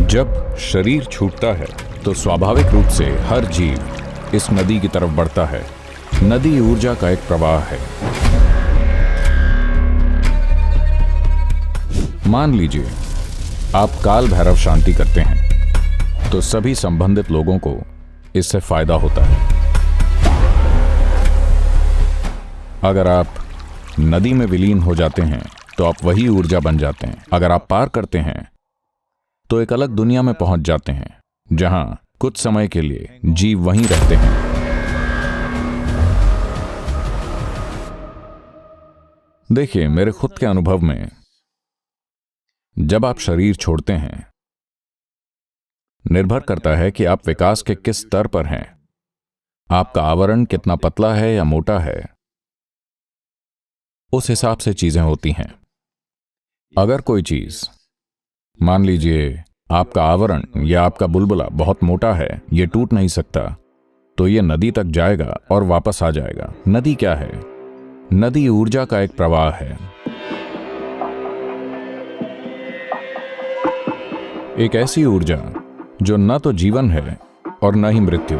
जब शरीर छूटता है तो स्वाभाविक रूप से हर जीव इस नदी की तरफ बढ़ता है। नदी ऊर्जा का एक प्रवाह है। मान लीजिए आप काल भैरव शांति करते हैं तो सभी संबंधित लोगों को इससे फायदा होता है। अगर आप नदी में विलीन हो जाते हैं तो आप वही ऊर्जा बन जाते हैं। अगर आप पार करते हैं तो एक अलग दुनिया में पहुंच जाते हैं जहां कुछ समय के लिए जीव वहीं रहते हैं। देखिए, मेरे खुद के अनुभव में जब आप शरीर छोड़ते हैं, निर्भर करता है कि आप विकास के किस स्तर पर हैं। आपका आवरण कितना पतला है या मोटा है, उस हिसाब से चीजें होती हैं। अगर कोई चीज, मान लीजिए आपका आवरण या आपका बुलबुला बहुत मोटा है, ये टूट नहीं सकता, तो ये नदी तक जाएगा और वापस आ जाएगा। नदी क्या है? नदी ऊर्जा का एक प्रवाह है। एक ऐसी ऊर्जा जो न तो जीवन है और न ही मृत्यु,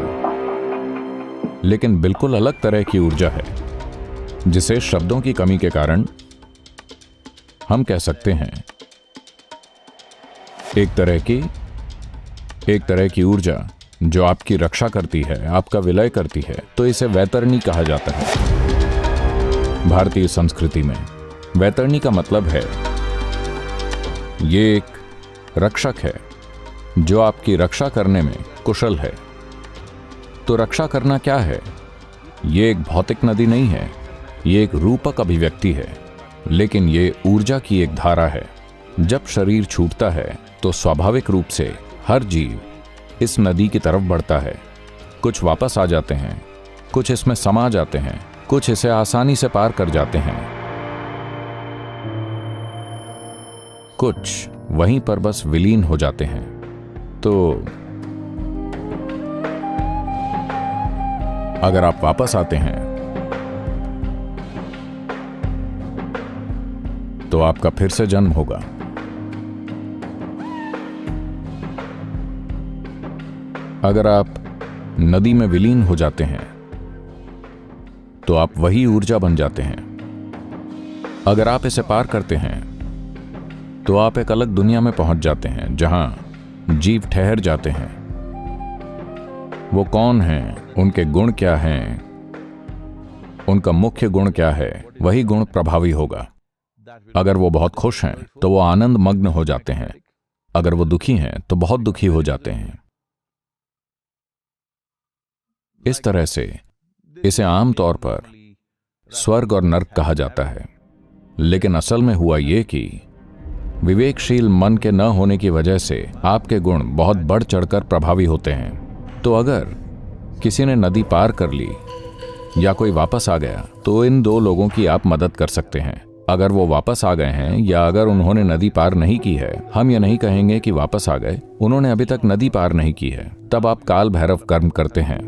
लेकिन बिल्कुल अलग तरह की ऊर्जा है जिसे शब्दों की कमी के कारण हम कह सकते हैं एक तरह की ऊर्जा जो आपकी रक्षा करती है, आपका विलय करती है, तो इसे वैतरणी कहा जाता है। भारतीय संस्कृति में वैतरणी का मतलब है ये एक रक्षक है जो आपकी रक्षा करने में कुशल है। तो रक्षा करना क्या है? ये एक भौतिक नदी नहीं है, ये एक रूपक अभिव्यक्ति है, लेकिन ये ऊर्जा की एक धारा है। जब शरीर छूटता है तो स्वाभाविक रूप से हर जीव इस नदी की तरफ बढ़ता है। कुछ वापस आ जाते हैं, कुछ इसमें समा जाते हैं, कुछ इसे आसानी से पार कर जाते हैं, कुछ वहीं पर बस विलीन हो जाते हैं। तो अगर आप वापस आते हैं तो आपका फिर से जन्म होगा। अगर आप नदी में विलीन हो जाते हैं तो आप वही ऊर्जा बन जाते हैं। अगर आप इसे पार करते हैं तो आप एक अलग दुनिया में पहुंच जाते हैं जहां जीव ठहर जाते हैं। वो कौन हैं, उनके गुण क्या हैं, उनका मुख्य गुण क्या है, वही गुण प्रभावी होगा। अगर वो बहुत खुश हैं तो वो आनंद मग्न हो जाते हैं। अगर वो दुखी हैं तो बहुत दुखी हो जाते हैं। इस तरह से इसे आमतौर पर स्वर्ग और नर्क कहा जाता है। लेकिन असल में हुआ ये कि विवेकशील मन के न होने की वजह से आपके गुण बहुत बढ़ चढ़कर प्रभावी होते हैं। तो अगर किसी ने नदी पार कर ली या कोई वापस आ गया तो इन दो लोगों की आप मदद कर सकते हैं। अगर वो वापस आ गए हैं या अगर उन्होंने नदी पार नहीं की है, हम ये नहीं कहेंगे कि वापस आ गए, उन्होंने अभी तक नदी पार नहीं की है, तब आप काल भैरव कर्म करते हैं।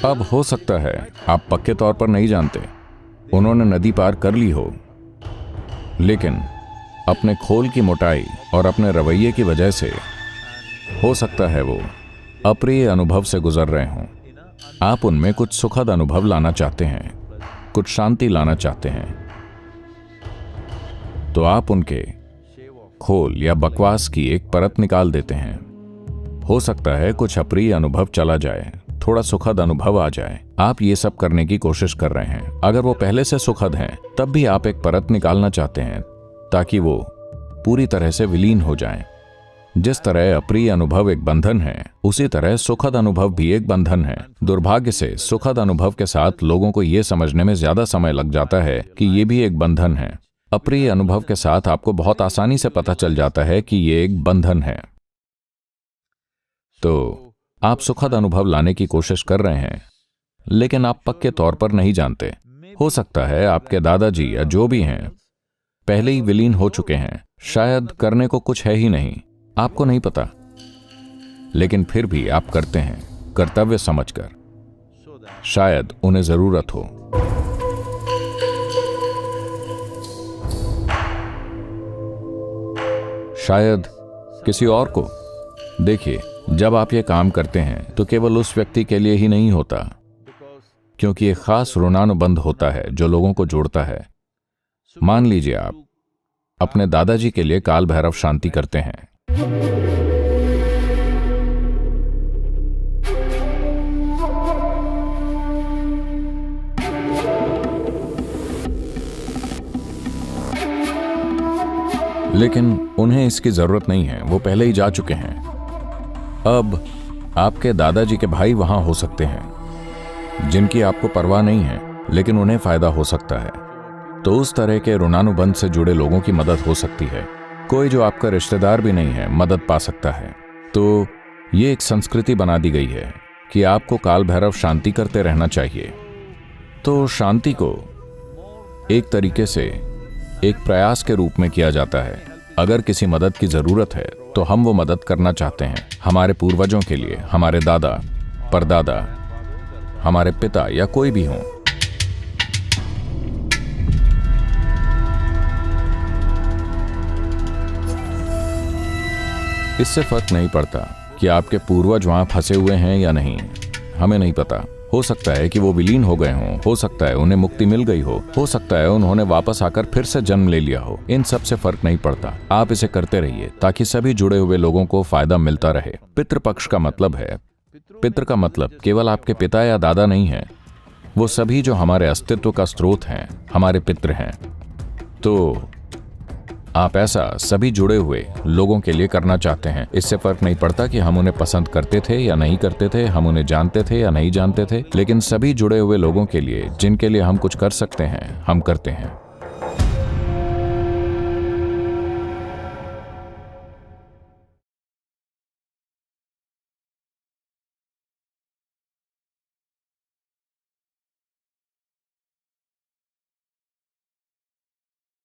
अब हो सकता है आप पक्के तौर पर नहीं जानते, उन्होंने नदी पार कर ली हो, लेकिन अपने खोल की मोटाई और अपने रवैये की वजह से हो सकता है वो अप्रिय अनुभव से गुजर रहे हों। आप उनमें कुछ सुखद अनुभव लाना चाहते हैं, कुछ शांति लाना चाहते हैं, तो आप उनके खोल या बकवास की एक परत निकाल देते हैं। हो सकता है कुछ अप्रिय अनुभव चला जाए, थोड़ा सुखद अनुभव आ जाए। आप ये सब करने की कोशिश कर रहे हैं। अगर वो पहले से सुखद हैं, तब भी आप एक परत निकालना चाहते हैं ताकि वो पूरी तरह से विलीन हो जाएं। जिस तरह अप्रिय अनुभव एक बंधन है, उसी तरह सुखद अनुभव भी एक बंधन है। दुर्भाग्य से सुखद अनुभव के साथ लोगों को यह समझने में ज्यादा समय लग जाता है कि ये भी एक बंधन है। अप्रिय अनुभव के साथ आपको बहुत आसानी से पता चल जाता है कि ये एक बंधन है। तो आप सुखद अनुभव लाने की कोशिश कर रहे हैं, लेकिन आप पक्के तौर पर नहीं जानते। हो सकता है आपके दादाजी या जो भी हैं पहले ही विलीन हो चुके हैं, शायद करने को कुछ है ही नहीं, आपको नहीं पता, लेकिन फिर भी आप करते हैं कर्तव्य समझकर, शायद उन्हें जरूरत हो। शायद किसी और को। देखिए, जब आप ये काम करते हैं तो केवल उस व्यक्ति के लिए ही नहीं होता, क्योंकि एक खास ऋणानुबंध होता है जो लोगों को जोड़ता है। मान लीजिए आप अपने दादाजी के लिए काल भैरव शांति करते हैं। लेकिन उन्हें इसकी जरूरत नहीं है, वो पहले ही जा चुके हैं। अब आपके दादाजी के भाई वहां हो सकते हैं जिनकी आपको परवाह नहीं है, लेकिन उन्हें फायदा हो सकता है। तो उस तरह के ऋणानुबंध से जुड़े लोगों की मदद हो सकती है। कोई जो आपका रिश्तेदार भी नहीं है मदद पा सकता है। तो ये एक संस्कृति बना दी गई है कि आपको काल भैरव शांति करते रहना चाहिए। तो शांति को एक तरीके से एक प्रयास के रूप में किया जाता है। अगर किसी मदद की जरूरत है तो हम वो मदद करना चाहते हैं, हमारे पूर्वजों के लिए, हमारे दादा, परदादा, हमारे पिता या कोई भी हो। इससे फर्क नहीं पड़ता कि आपके पूर्वज वहां फंसे हुए हैं या नहीं, हमें नहीं पता। हो सकता है कि वो विलीन हो गए हों, हो सकता है उन्हें मुक्ति मिल गई हो सकता है उन्होंने वापस आकर फिर से जन्म ले लिया हो। इन सब से फर्क नहीं पड़ता। आप इसे करते रहिए ताकि सभी जुड़े हुए लोगों को फायदा मिलता रहे। पितृपक्ष का मतलब है, पितृ का मतलब केवल आपके पिता या दादा नहीं है, वो सभी जो हमारे अस्तित्व का स्रोत हैं, हमारे पितृ हैं। तो आप ऐसा सभी जुड़े हुए लोगों के लिए करना चाहते हैं। इससे फर्क नहीं पड़ता कि हम उन्हें पसंद करते थे या नहीं करते थे, हम उन्हें जानते थे या नहीं जानते थे, लेकिन सभी जुड़े हुए लोगों के लिए जिनके लिए हम कुछ कर सकते हैं, हम करते हैं।